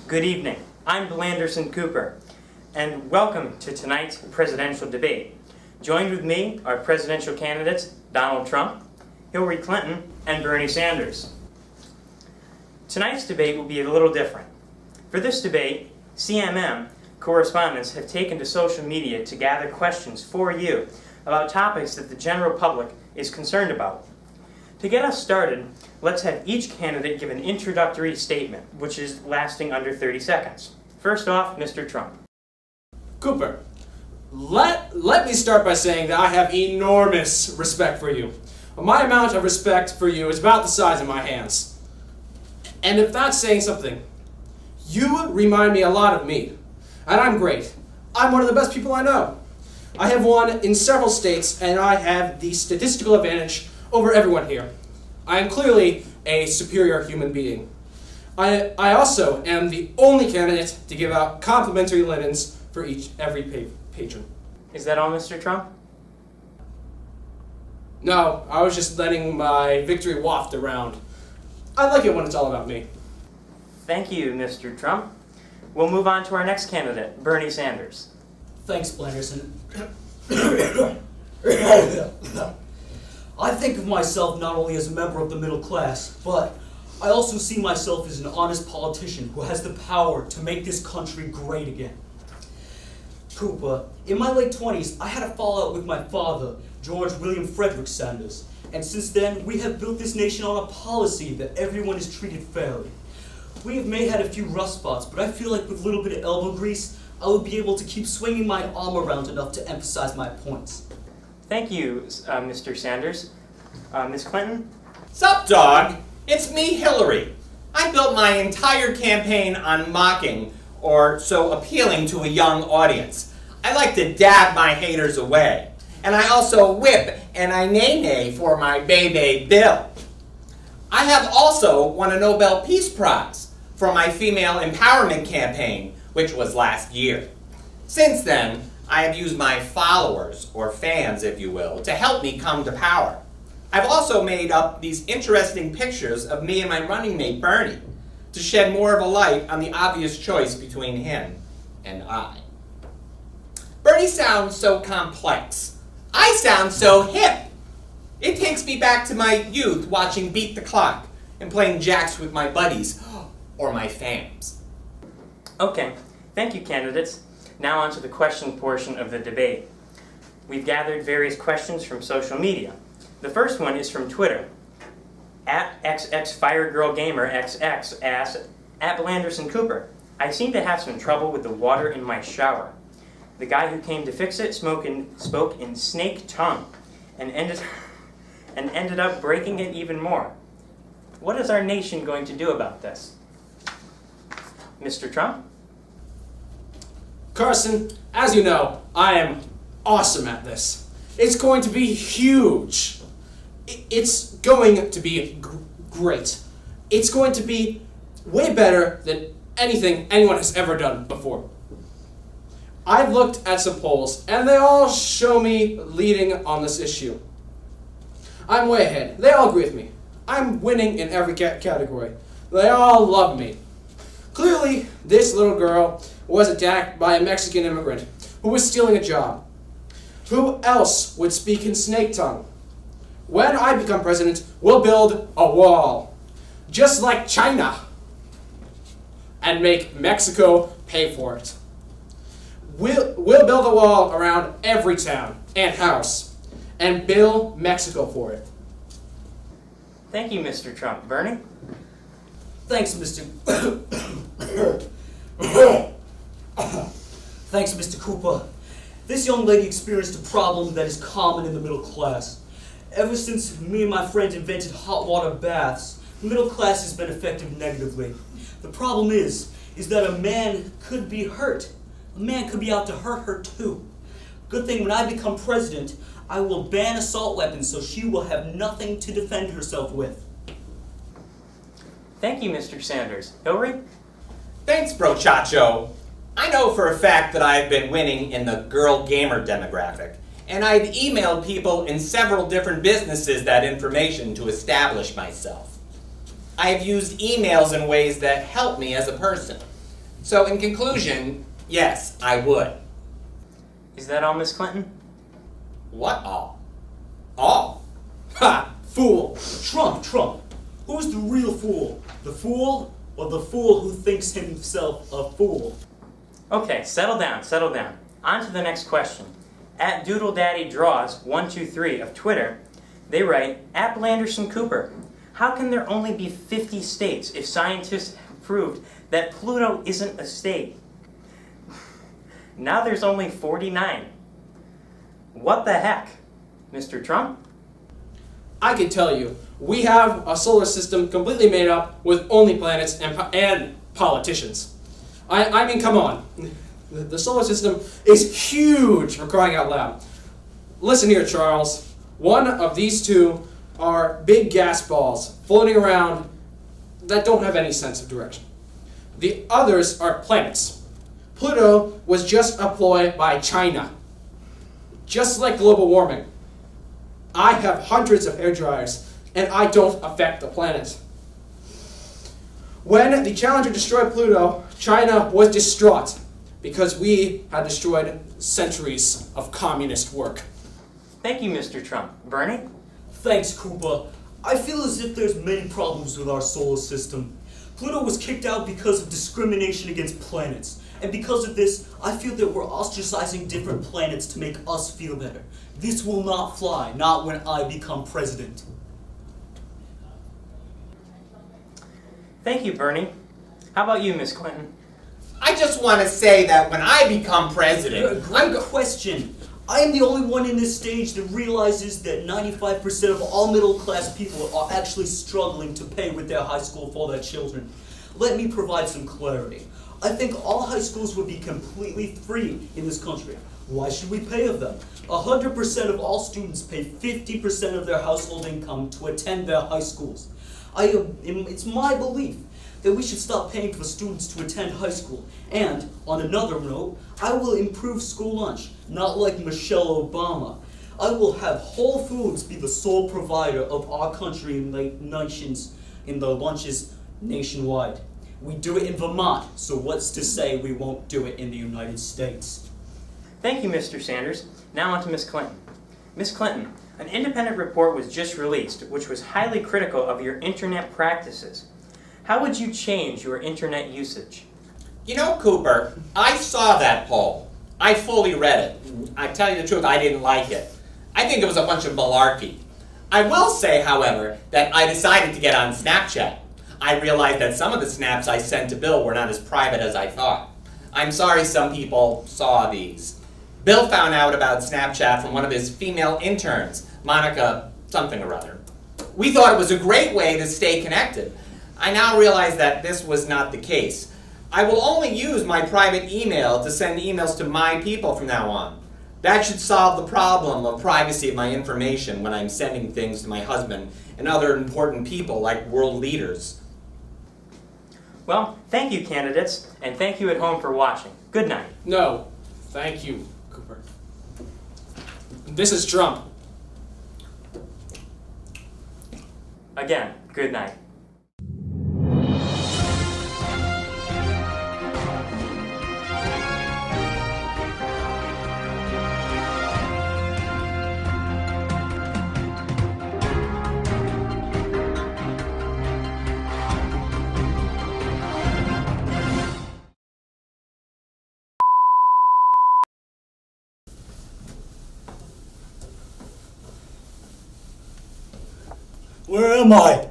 Good evening. I'm Blanderson Cooper, and welcome to tonight's presidential debate. Joined with me are presidential candidates Donald Trump, Hillary Clinton, and Bernie Sanders. Tonight's debate will be a little different. For this debate, CMM correspondents have taken to social media to gather questions for you about topics that the general public is concerned about. To get us started, let's have each candidate give an introductory statement, which is lasting under 30 seconds. First off, Mr. Trump. Cooper, let me start by saying that I have enormous respect for you. My amount of respect for you is about the size of my hands. And if that's saying something, you remind me a lot of me. And I'm great. I'm one of the best people I know. I have won in several states, and I have the statistical advantage over everyone here. I am clearly a superior human being. I also am the only candidate to give out complimentary linens for every patron. Is that all, Mr. Trump? No, I was just letting my victory waft around. I like it when it's all about me. Thank you, Mr. Trump. We'll move on to our next candidate, Bernie Sanders. Thanks, Blanderson. I think of myself not only as a member of the middle class, but I also see myself as an honest politician who has the power to make this country great again. Cooper, in my late 20s, I had a fallout with my father, George William Frederick Sanders, and since then, we have built this nation on a policy that everyone is treated fairly. We have had a few rough spots, but I feel like with a little bit of elbow grease, I will be able to keep swinging my arm around enough to emphasize my points. Thank you, Mr. Sanders. Ms. Clinton? Sup, dog? It's me, Hilary. I built my entire campaign on mocking, or so appealing to a young audience. I like to dab my haters away. And I also whip and I nay-nay for my baby Bill. I have also won a Nobel Peace Prize for my female empowerment campaign, which was last year. Since then, I have used my followers, or fans if you will, to help me come to power. I've also made up these interesting pictures of me and my running mate Bernie to shed more of a light on the obvious choice between him and I. Bernie sounds so complex. I sound so hip. It takes me back to my youth watching Beat the Clock and playing jacks with my buddies or my fams. Okay, thank you, candidates. Now on to the question portion of the debate. We've gathered various questions from social media. The first one is from Twitter. @XXFireGirlGamerXX asks, @Blanderson Cooper, I seem to have some trouble with the water in my shower. The guy who came to fix it spoke in snake tongue and ended up breaking it even more. What is our nation going to do about this? Mr. Trump? Carson, as you know, I am awesome at this. It's going to be huge. It's going to be great. It's going to be way better than anything anyone has ever done before. I've looked at some polls, and they all show me leading on this issue. I'm way ahead. They all agree with me. I'm winning in every category. They all love me. Clearly, this little girl was attacked by a Mexican immigrant who was stealing a job. Who else would speak in snake tongue? When I become president, we'll build a wall, just like China, and make Mexico pay for it. We'll build a wall around every town and house, and bill Mexico for it. Thank you, Mr. Trump. Bernie? Thanks, Mr. Thanks, Mr. Cooper. This young lady experienced a problem that is common in the middle class. Ever since me and my friends invented hot water baths, the middle class has been affected negatively. The problem is that a man could be hurt. A man could be out to hurt her too. Good thing when I become president, I will ban assault weapons so she will have nothing to defend herself with. Thank you, Mr. Sanders. Hillary? Thanks, brochacho. I know for a fact that I've been winning in the girl gamer demographic, and I've emailed people in several different businesses that information to establish myself. I have used emails in ways that help me as a person. So in conclusion, yes, I would. Is that all, Miss Clinton? What all? All? Ha! Fool! Trump. Who's the real fool? The fool or the fool who thinks himself a fool? Okay, settle down. On to the next question. At DoodleDaddyDraws123 of Twitter, they write, at Blanderson Cooper, how can there only be 50 states if scientists have proved that Pluto isn't a state? Now there's only 49. What the heck, Mr. Trump? I can tell you, we have a solar system completely made up with only planets and politicians. I mean, come on. The solar system is huge, for crying out loud. Listen here, Charles. One of these two are big gas balls floating around that don't have any sense of direction. The others are planets. Pluto was just a ploy by China. Just like global warming. I have hundreds of hair dryers, and I don't affect the planet. When the Challenger destroyed Pluto, China was distraught because we had destroyed centuries of communist work. Thank you, Mr. Trump. Bernie? Thanks, Koopa. I feel as if there's many problems with our solar system. Pluto was kicked out because of discrimination against planets. And because of this, I feel that we're ostracizing different planets to make us feel better. This will not fly, not when I become president. Thank you, Bernie. How about you, Miss Clinton? I just want to say that when I become president, Great question. I am the only one in this stage that realizes that 95% of all middle-class people are actually struggling to pay with their high school for their children. Let me provide some clarity. I think all high schools would be completely free in this country. Why should we pay of them? 100% of all students pay 50% of their household income to attend their high schools. It's my belief that we should stop paying for students to attend high school. And, on another note, I will improve school lunch, not like Michelle Obama. I will have Whole Foods be the sole provider of our country in the lunches nationwide. We do it in Vermont, so what's to say we won't do it in the United States? Thank you, Mr. Sanders. Now on to Miss Clinton. Miss Clinton, an independent report was just released, which was highly critical of your internet practices. How would you change your internet usage? you know, Cooper, I saw that poll. I fully read it. I tell you the truth, I didn't like it. I think it was a bunch of malarkey. I will say, however, that I decided to get on Snapchat. I realized that some of the snaps I sent to Bill were not as private as I thought. I'm sorry some people saw these. Bill found out about Snapchat from one of his female interns, Monica something or other. We thought it was a great way to stay connected. I now realize that this was not the case. I will only use my private email to send emails to my people from now on. That should solve the problem of privacy of my information when I'm sending things to my husband and other important people like world leaders. Well, thank you, candidates, and thank you at home for watching. Good night. No, thank you, Cooper. This is Trump. Again, good night. Where am I?